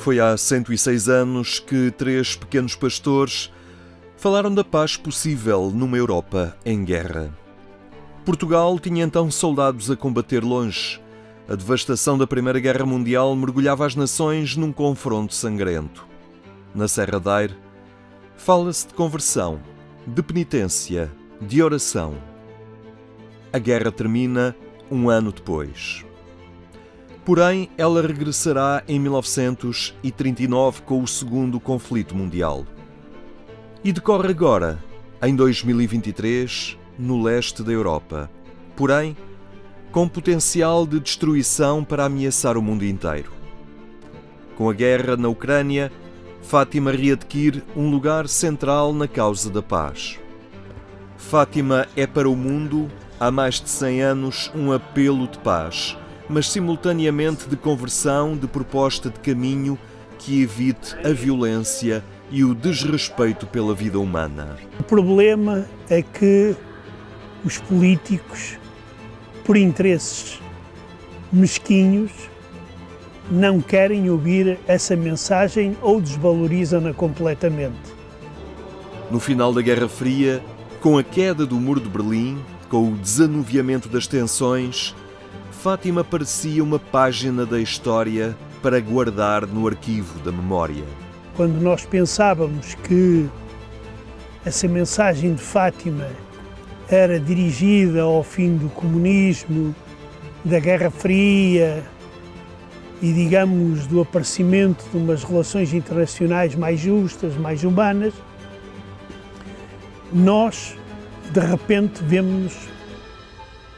Foi há 106 anos que 3 pequenos pastores falaram da paz possível numa Europa em guerra. Portugal tinha então soldados a combater longe. A devastação da Primeira Guerra Mundial mergulhava as nações num confronto sangrento. Na Serra da Aire, fala-se de conversão, de penitência, de oração. A guerra termina um ano depois. Porém, ela regressará em 1939 com o Segundo Conflito Mundial. E decorre agora, em 2023, no leste da Europa. Porém, com potencial de destruição para ameaçar o mundo inteiro. Com a guerra na Ucrânia, Fátima readquire um lugar central na causa da paz. Fátima é para o mundo, há mais de 100 anos, um apelo de paz, mas simultaneamente de conversão, de proposta de caminho que evite a violência e o desrespeito pela vida humana. O problema é que os políticos, por interesses mesquinhos, não querem ouvir essa mensagem ou desvalorizam-na completamente. No final da Guerra Fria, com a queda do Muro de Berlim, com o desanuviamento das tensões, Fátima parecia uma página da história para guardar no arquivo da memória. Quando nós pensávamos que essa mensagem de Fátima era dirigida ao fim do comunismo, da Guerra Fria e, digamos, do aparecimento de umas relações internacionais mais justas, mais humanas, nós, de repente, vemos-nos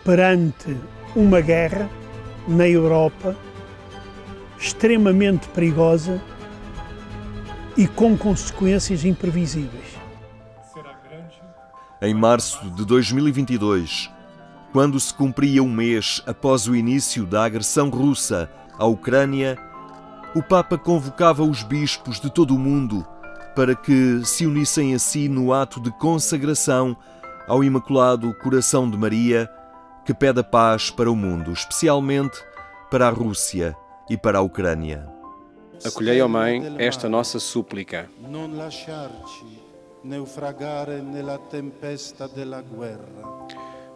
perante uma guerra na Europa extremamente perigosa e com consequências imprevisíveis. Em março de 2022, quando se cumpria um mês após o início da agressão russa à Ucrânia, o Papa convocava os bispos de todo o mundo para que se unissem a si no ato de consagração ao Imaculado Coração de Maria, que pede a paz para o mundo, especialmente para a Rússia e para a Ucrânia. Acolhei, ó Mãe, esta nossa súplica.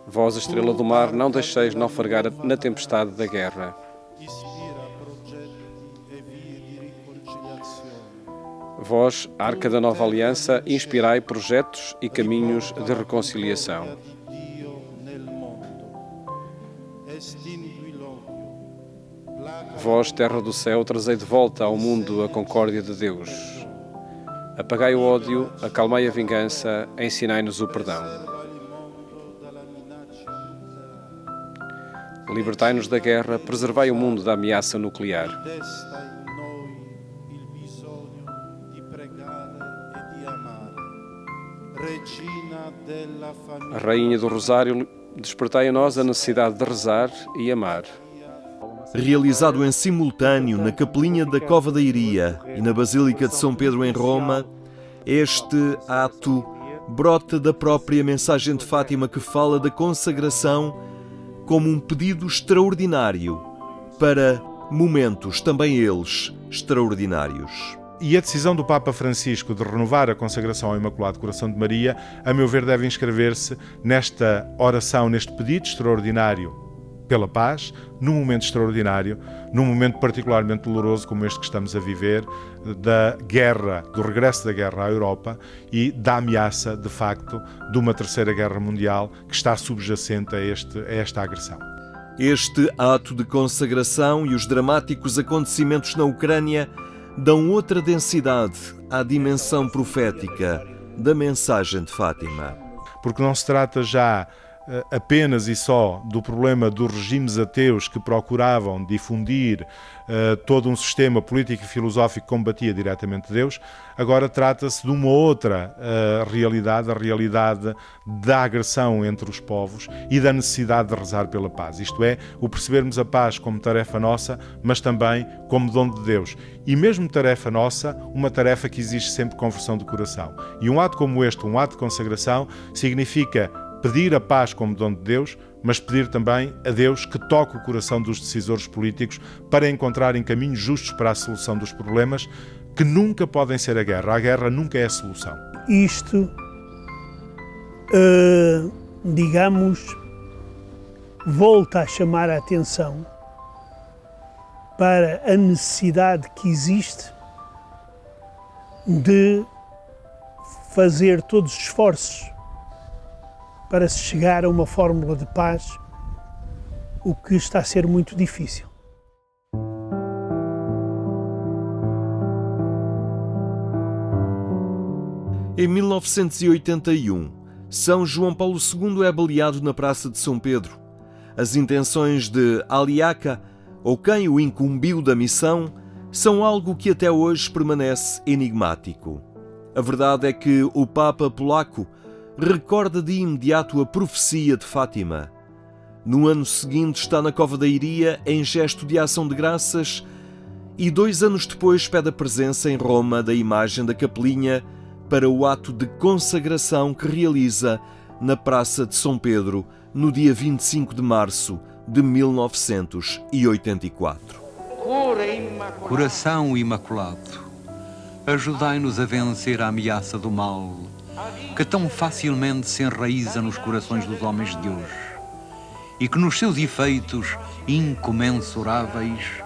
Vós, a estrela do mar, não deixeis naufragar na tempestade da guerra. Vós, Arca da Nova Aliança, inspirai projetos e caminhos de reconciliação. Vós, terra do céu, trazei de volta ao mundo a concórdia de Deus. Apagai o ódio, acalmai a vingança, ensinai-nos o perdão. Libertai-nos da guerra, preservai o mundo da ameaça nuclear. A Rainha do Rosário, despertai a nós a necessidade de rezar e amar. Realizado em simultâneo na Capelinha da Cova da Iria e na Basílica de São Pedro em Roma, este ato brota da própria mensagem de Fátima, que fala da consagração como um pedido extraordinário para momentos, também eles, extraordinários. E a decisão do Papa Francisco de renovar a consagração ao Imaculado Coração de Maria, a meu ver, deve inscrever-se nesta oração, neste pedido extraordinário pela paz, num momento extraordinário, num momento particularmente doloroso como este que estamos a viver, da guerra, do regresso da guerra à Europa e da ameaça, de facto, de uma terceira guerra mundial que está subjacente a esta agressão. Este ato de consagração e os dramáticos acontecimentos na Ucrânia dão outra densidade à dimensão profética da mensagem de Fátima. Porque não se trata já apenas e só do problema dos regimes ateus que procuravam difundir todo um sistema político e filosófico que combatia diretamente Deus. Agora trata-se de uma outra realidade, a realidade da agressão entre os povos e da necessidade de rezar pela paz. Isto é, o percebermos a paz como tarefa nossa, mas também como dom de Deus. E mesmo tarefa nossa, uma tarefa que exige sempre conversão do coração. E um ato como este, um ato de consagração, significa pedir a paz como dom de Deus, mas pedir também a Deus que toque o coração dos decisores políticos para encontrarem caminhos justos para a solução dos problemas que nunca podem ser a guerra. A guerra nunca é a solução. Isto, digamos, volta a chamar a atenção para a necessidade que existe de fazer todos os esforços para se chegar a uma fórmula de paz, o que está a ser muito difícil. Em 1981, São João Paulo II é baleado na Praça de São Pedro. As intenções de Aliaca, ou quem o incumbiu da missão, são algo que até hoje permanece enigmático. A verdade é que o Papa polaco recorda de imediato a profecia de Fátima. No ano seguinte está na Cova da Iria em gesto de ação de graças e 2 anos depois pede a presença em Roma da imagem da capelinha para o ato de consagração que realiza na Praça de São Pedro no dia 25 de março de 1984. Coração Imaculado, ajudai-nos a vencer a ameaça do mal que tão facilmente se enraiza nos corações dos homens de hoje e que nos seus efeitos incomensuráveis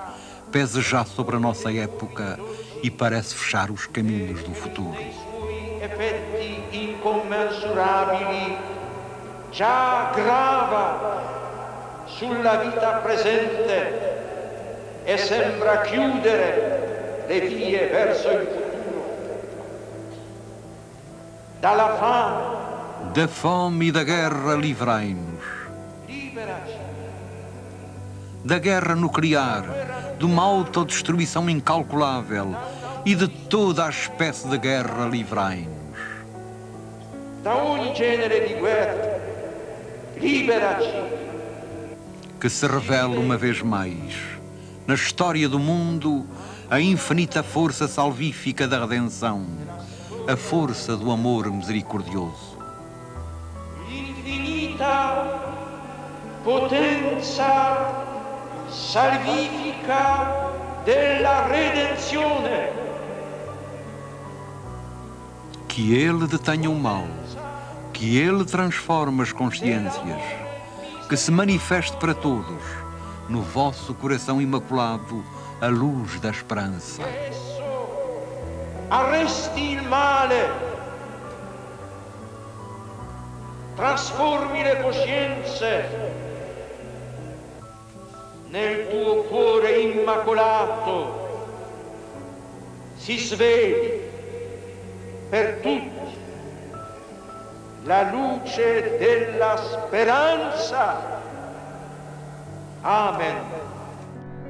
pesa já sobre a nossa época e parece fechar os caminhos do futuro. Effetti incommensurabili già grava sulla vita presente e sembra chiudere le vie verso il futuro. Dalla fame, Da fome e da guerra livrai-nos. liberaci. Da guerra nuclear, de uma autodestruição incalculável e de toda a espécie de guerra livrai-nos. Da ogni genere di guerra, liberaci. Que se revele uma vez mais, na história do mundo, a infinita força salvífica da redenção, a força do amor misericordioso. L'infinita potenza salvifica della redenzione. Que ele detenha o mal, que ele transforme as consciências, que se manifeste para todos, no vosso coração imaculado, a luz da esperança. Arresti il male, trasformi le coscienze, nel tuo cuore immacolato si svegli per tutti la luce della speranza. Amen.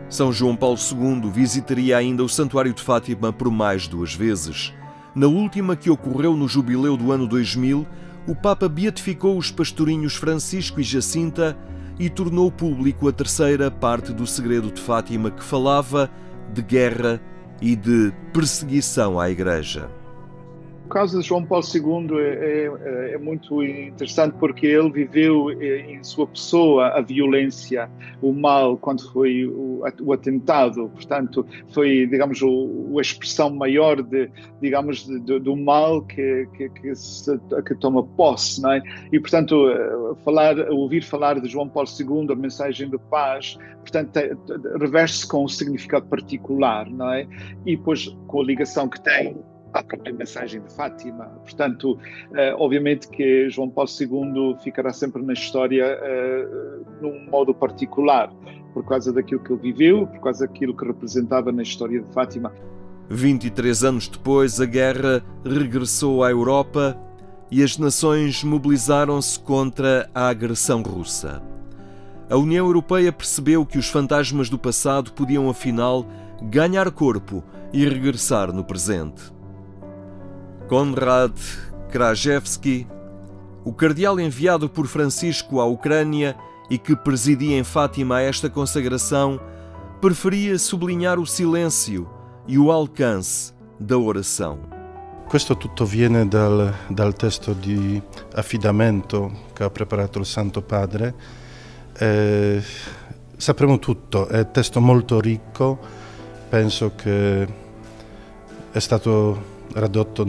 São João Paulo II visitaria ainda o Santuário de Fátima por mais 2 vezes. Na última, que ocorreu no jubileu do ano 2000, o Papa beatificou os pastorinhos Francisco e Jacinta e tornou público a 3ª parte do Segredo de Fátima, que falava de guerra e de perseguição à Igreja. O caso de João Paulo II é muito interessante porque ele viveu em sua pessoa a violência, o mal, quando foi o atentado. Portanto, foi, digamos, a expressão maior do mal que toma posse, não é? E, portanto, ouvir falar de João Paulo II, a mensagem de paz, portanto, reveste-se com um significado particular, não é? E depois, com a ligação que tem a própria mensagem de Fátima. Portanto, obviamente que João Paulo II ficará sempre na história num modo particular, por causa daquilo que ele viveu, por causa daquilo que representava na história de Fátima. 23 anos depois, a guerra regressou à Europa e as nações mobilizaram-se contra a agressão russa. A União Europeia percebeu que os fantasmas do passado podiam, afinal, ganhar corpo e regressar no presente. Konrad Krajewski, o cardeal enviado por Francisco à Ucrânia e que presidia em Fátima esta consagração, preferia sublinhar o silêncio e o alcance da oração. Questo tutto viene dal testo di affidamento che ha preparato il Santo Padre Sapremo tutto, è un testo molto ricco, penso che è stato tradotto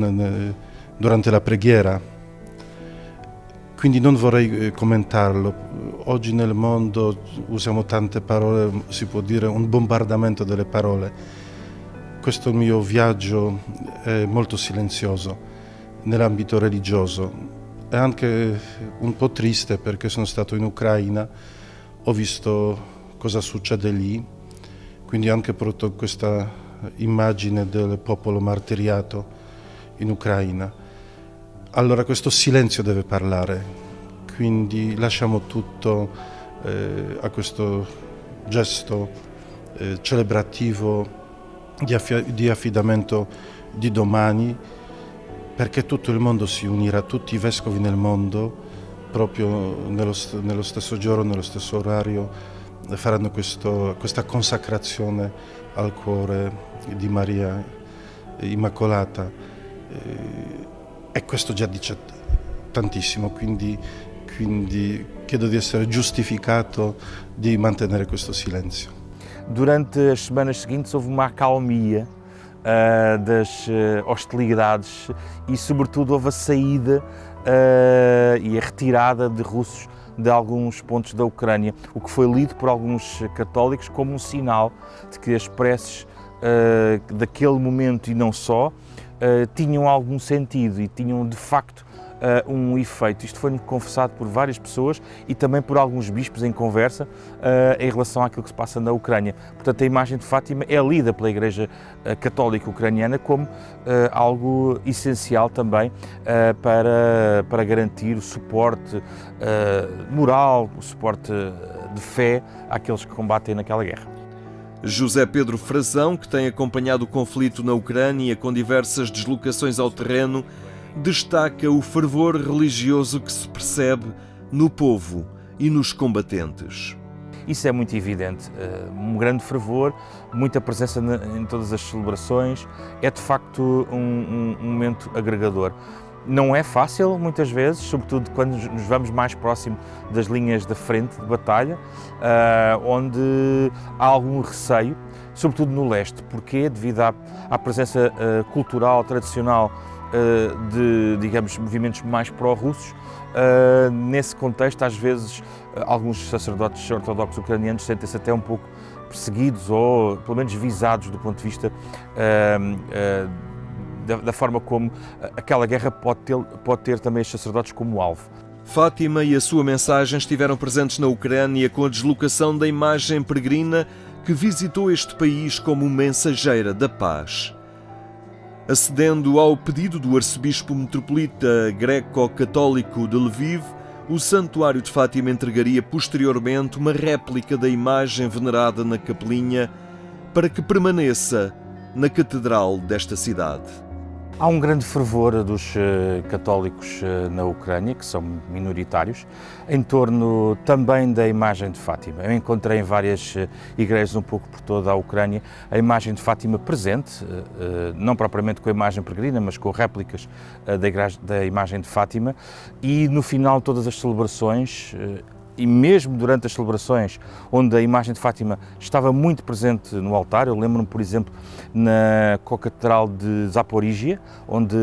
durante la preghiera, quindi non vorrei commentarlo. Oggi nel mondo usiamo tante parole, si può dire un bombardamento delle parole. Questo mio viaggio è molto silenzioso nell'ambito religioso, è anche un po' triste perché sono stato in Ucraina, ho visto cosa succede lì, quindi ho anche portato questa immagine del popolo martiriato in Ucraina. Allora questo silenzio deve parlare, quindi lasciamo tutto a questo gesto celebrativo di affidamento di domani, perché tutto il mondo si unirà, tutti i vescovi nel mondo, proprio nello stesso giorno, nello stesso orario, faranno questa consacrazione al cuore di Maria Immacolata. E questo già dice tantissimo, quindi chiedo di essere giustificato di mantenere questo silenzio. Durante as semanas seguintes houve uma acalmia das hostilidades e, sobretudo, houve a saída e a retirada de russos de alguns pontos da Ucrânia, o que foi lido por alguns católicos como um sinal de que as preces daquele momento e não só tinham algum sentido e tinham de facto um efeito. Isto foi-me confessado por várias pessoas e também por alguns bispos em conversa em relação àquilo que se passa na Ucrânia. Portanto, a imagem de Fátima é lida pela Igreja Católica Ucraniana como algo essencial também para garantir o suporte moral, o suporte de fé àqueles que combatem naquela guerra. José Pedro Frazão, que tem acompanhado o conflito na Ucrânia com diversas deslocações ao terreno, destaca o fervor religioso que se percebe no povo e nos combatentes. Isso é muito evidente, um grande fervor, muita presença em todas as celebrações, é de facto um momento agregador. Não é fácil, muitas vezes, sobretudo quando nos vamos mais próximo das linhas da frente de batalha, onde há algum receio, sobretudo no leste. Porquê? Devido à presença cultural, tradicional de, digamos, movimentos mais pró-russos. Nesse contexto, às vezes, alguns sacerdotes ortodoxos ucranianos sentem-se até um pouco perseguidos ou, pelo menos, visados do ponto de vista da forma como aquela guerra pode ter também os sacerdotes como alvo. Fátima e a sua mensagem estiveram presentes na Ucrânia com a deslocação da imagem peregrina que visitou este país como mensageira da paz. Acedendo ao pedido do arcebispo metropolita greco-católico de Lviv, o Santuário de Fátima entregaria posteriormente uma réplica da imagem venerada na capelinha para que permaneça na catedral desta cidade. Há um grande fervor dos católicos na Ucrânia, que são minoritários, em torno também da imagem de Fátima. Eu encontrei em várias igrejas um pouco por toda a Ucrânia a imagem de Fátima presente, não propriamente com a imagem peregrina, mas com réplicas da imagem de Fátima, e no final de todas as celebrações, e mesmo durante as celebrações onde a imagem de Fátima estava muito presente no altar, eu lembro-me, por exemplo, na Catedral de Zaporígia, onde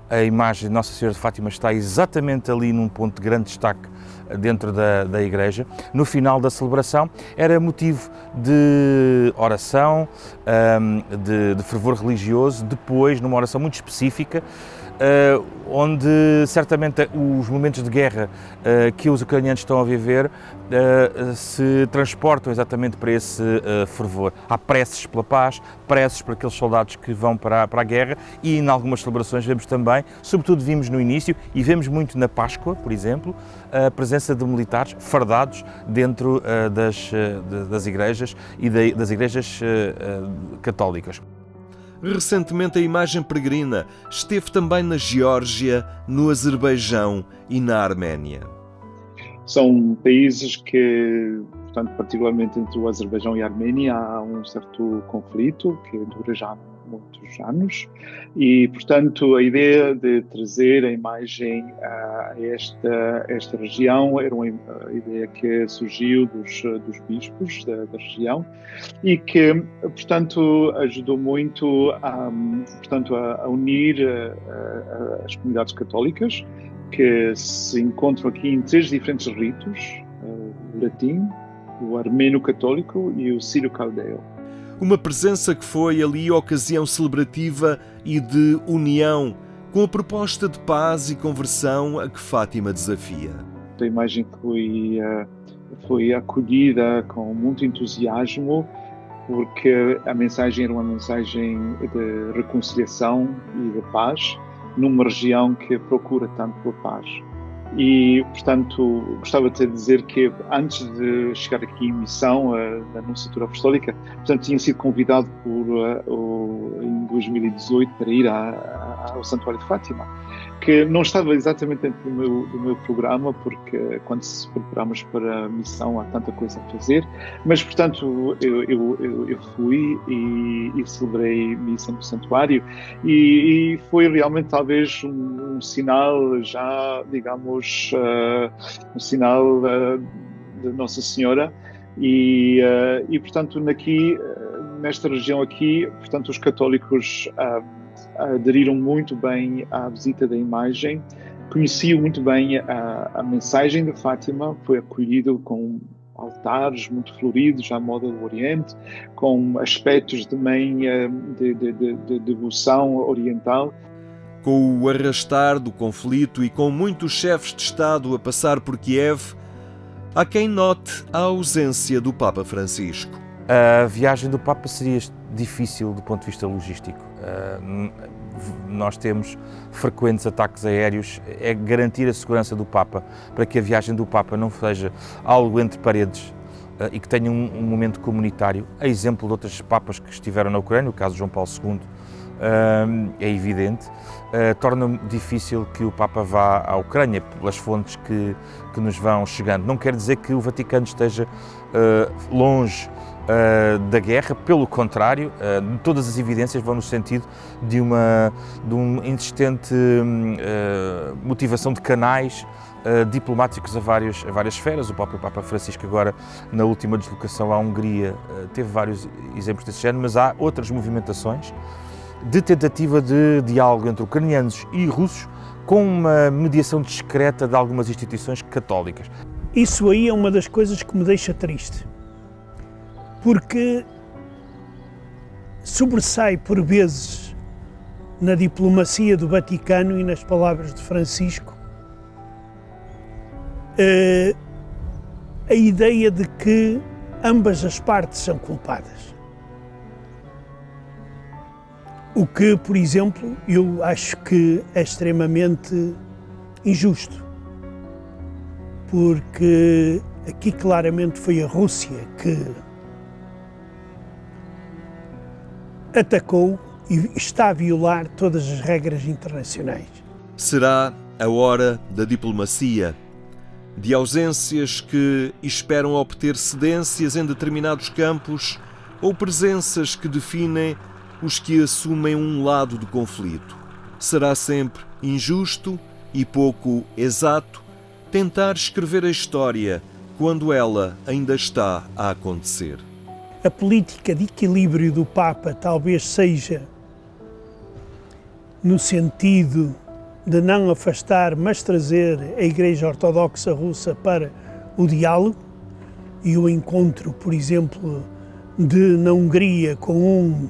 a imagem de Nossa Senhora de Fátima está exatamente ali num ponto de grande destaque dentro da igreja. No final da celebração era motivo de oração, de fervor religioso, depois numa oração muito específica, onde certamente os momentos de guerra que os ucranianos estão a viver se transportam exatamente para esse fervor. Há preces pela paz, preces para aqueles soldados que vão para a guerra, e em algumas celebrações vemos também, sobretudo vimos no início e vemos muito na Páscoa, por exemplo, a presença de militares fardados dentro das igrejas e das igrejas católicas. Recentemente, a imagem peregrina esteve também na Geórgia, no Azerbaijão e na Arménia. São países que portanto, particularmente entre o Azerbaijão e a Arménia, há um certo conflito que dura já muitos anos e, portanto, a ideia de trazer a imagem a esta região era uma ideia que surgiu dos bispos da região e que, portanto, ajudou muito a unir as comunidades católicas que se encontram aqui em 3 diferentes ritos, o latim, o armeno católico e o sírio-caldeu. Uma presença que foi ali ocasião celebrativa e de união, com a proposta de paz e conversão a que Fátima desafia. A imagem foi acolhida com muito entusiasmo, porque a mensagem era uma mensagem de reconciliação e de paz, numa região que procura tanto por paz. E, portanto, gostava de dizer que antes de chegar aqui em missão na Nunciatura Apostólica, portanto, tinha sido convidado em 2018 para ir ao Santuário de Fátima, que não estava exatamente dentro do meu programa, porque quando se preparamos para a missão há tanta coisa a fazer, mas, portanto, eu fui e celebrei missa no santuário e foi realmente talvez um sinal já, digamos, um sinal de Nossa Senhora e portanto, nesta região aqui, portanto, os católicos aderiram muito bem à visita da imagem, conheciam muito bem a mensagem de Fátima, foi acolhido com altares muito floridos à moda do Oriente, com aspectos também de devoção oriental. Com o arrastar do conflito e com muitos chefes de Estado a passar por Kiev, há quem note a ausência do Papa Francisco. A viagem do Papa seria difícil do ponto de vista logístico. Nós temos frequentes ataques aéreos, é garantir a segurança do Papa para que a viagem do Papa não seja algo entre paredes e que tenha um momento comunitário. A exemplo de outros papas que estiveram na Ucrânia, o caso de João Paulo II, é evidente, torna difícil que o Papa vá à Ucrânia pelas fontes que nos vão chegando. Não quer dizer que o Vaticano esteja longe da guerra, pelo contrário, todas as evidências vão no sentido de uma insistente motivação de canais diplomáticos a várias esferas. O próprio Papa Francisco agora, na última deslocação à Hungria, teve vários exemplos desse género, mas há outras movimentações de tentativa de diálogo entre ucranianos e russos com uma mediação discreta de algumas instituições católicas. Isso aí é uma das coisas que me deixa triste, porque sobressai por vezes na diplomacia do Vaticano e nas palavras de Francisco a ideia de que ambas as partes são culpadas. O que, por exemplo, eu acho que é extremamente injusto, porque aqui claramente foi a Rússia que atacou e está a violar todas as regras internacionais. Será a hora da diplomacia, de ausências que esperam obter cedências em determinados campos ou presenças que definem os que assumem um lado do conflito. Será sempre injusto e pouco exato tentar escrever a história quando ela ainda está a acontecer. A política de equilíbrio do Papa talvez seja no sentido de não afastar, mas trazer a Igreja Ortodoxa Russa para o diálogo e o encontro, por exemplo, na Hungria com um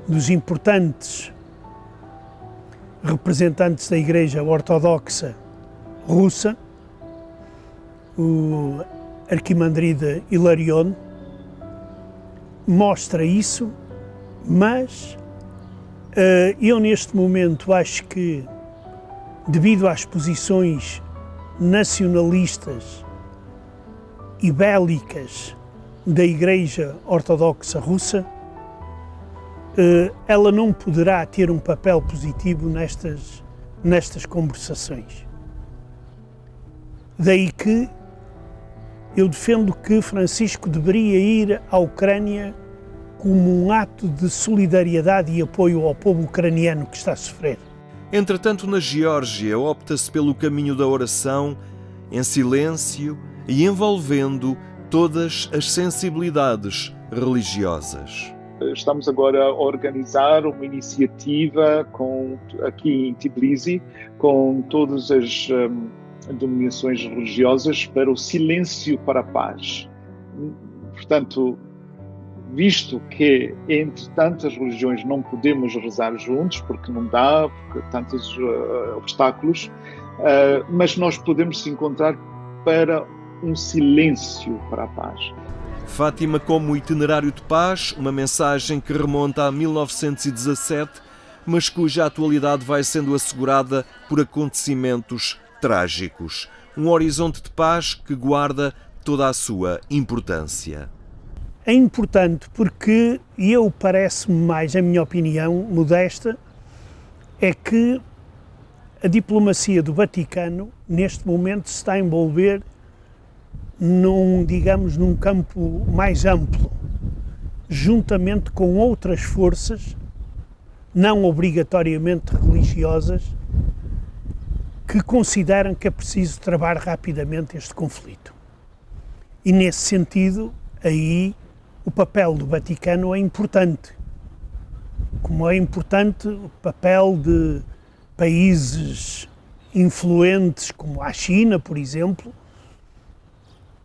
dos importantes representantes da Igreja Ortodoxa Russa, o Arquimandrida Hilarion, mostra isso, mas eu neste momento acho que, devido às posições nacionalistas e bélicas da Igreja Ortodoxa Russa, ela não poderá ter um papel positivo nestas conversações. Daí que Eu defendo que Francisco deveria ir à Ucrânia como um ato de solidariedade e apoio ao povo ucraniano que está a sofrer. Entretanto, na Geórgia, opta-se pelo caminho da oração, em silêncio e envolvendo todas as sensibilidades religiosas. Estamos agora a organizar uma iniciativa aqui em Tbilisi com todas as denominações religiosas para o silêncio para a paz. Portanto, visto que entre tantas religiões não podemos rezar juntos, porque não dá, porque tantos obstáculos, mas nós podemos se encontrar para um silêncio para a paz. Fátima como itinerário de paz, uma mensagem que remonta a 1917, mas cuja atualidade vai sendo assegurada por acontecimentos trágicos. Um horizonte de paz que guarda toda a sua importância. É importante porque parece-me mais, a minha opinião modesta, é que a diplomacia do Vaticano neste momento se está a envolver num campo mais amplo, juntamente com outras forças, não obrigatoriamente religiosas, que consideram que é preciso travar rapidamente este conflito. E nesse sentido, aí o papel do Vaticano é importante, como é importante o papel de países influentes como a China, por exemplo,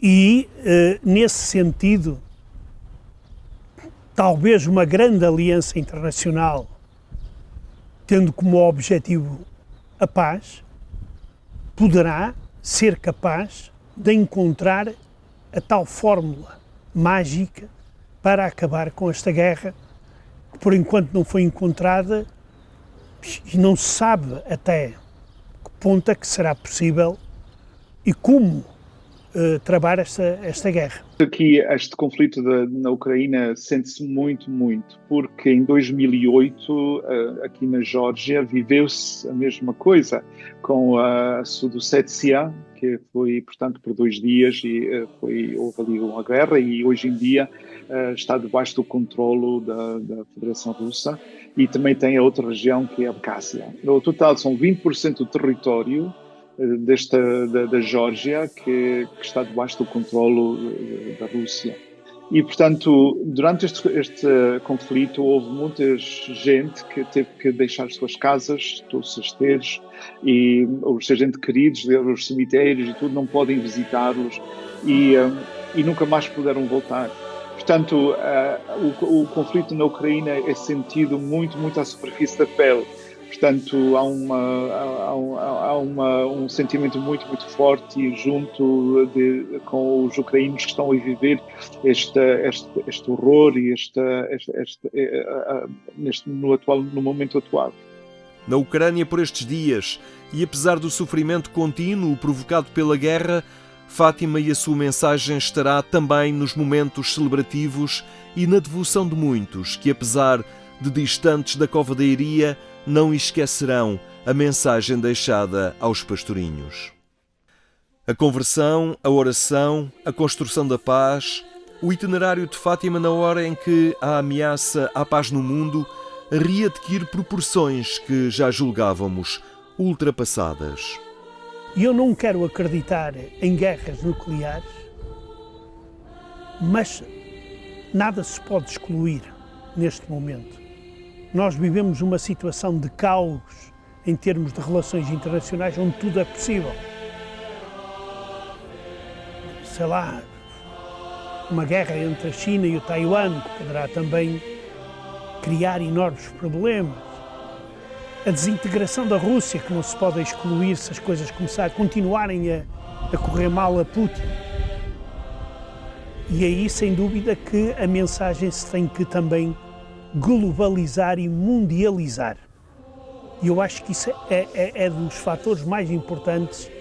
e nesse sentido, talvez uma grande aliança internacional, tendo como objetivo a paz, poderá ser capaz de encontrar a tal fórmula mágica para acabar com esta guerra, que por enquanto não foi encontrada e não se sabe até que ponto é que será possível e como travar esta guerra. Aqui este conflito na Ucrânia sente-se muito, porque em 2008 aqui na Geórgia viveu-se a mesma coisa com a Sudossétia, que foi, portanto, por 2 dias e houve ali uma guerra e hoje em dia está debaixo do controlo da Federação Russa e também tem a outra região que é a Abkhazia. No total são 20% do território da Geórgia que está debaixo do controlo da Rússia. E, portanto, durante este conflito houve muita gente que teve que deixar suas casas, todos os cesteiros, e os seus entes queridos, os cemitérios e tudo, não podem visitá-los e nunca mais puderam voltar. Portanto, o conflito na Ucrânia é sentido muito à superfície da pele. Portanto, há um sentimento muito muito junto com os ucranianos que estão a viver este horror e no momento atual. Na Ucrânia, por estes dias, e apesar do sofrimento contínuo provocado pela guerra, Fátima e a sua mensagem estará também nos momentos celebrativos e na devoção de muitos que, apesar de distantes da covadeiria, não esquecerão a mensagem deixada aos pastorinhos. A conversão, a oração, a construção da paz, o itinerário de Fátima na hora em que a ameaça à paz no mundo readquire proporções que já julgávamos ultrapassadas. Eu não quero acreditar em guerras nucleares, mas nada se pode excluir neste momento. Nós vivemos uma situação de caos em termos de relações internacionais onde tudo é possível. Sei lá, uma guerra entre a China e o Taiwan, que poderá também criar enormes problemas. A desintegração da Rússia, que não se pode excluir se as coisas continuarem a correr mal a Putin. E aí, sem dúvida, que a mensagem se tem que também globalizar e mundializar. E eu acho que isso é dos fatores mais importantes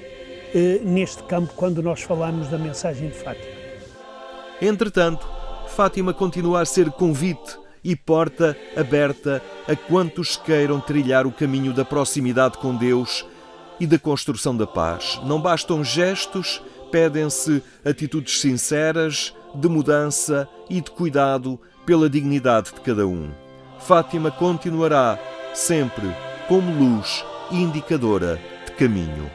neste campo quando nós falamos da mensagem de Fátima. Entretanto, Fátima continua a ser convite e porta aberta a quantos queiram trilhar o caminho da proximidade com Deus e da construção da paz. Não bastam gestos, pedem-se atitudes sinceras, de mudança e de cuidado pela dignidade de cada um. Fátima continuará sempre como luz indicadora de caminho.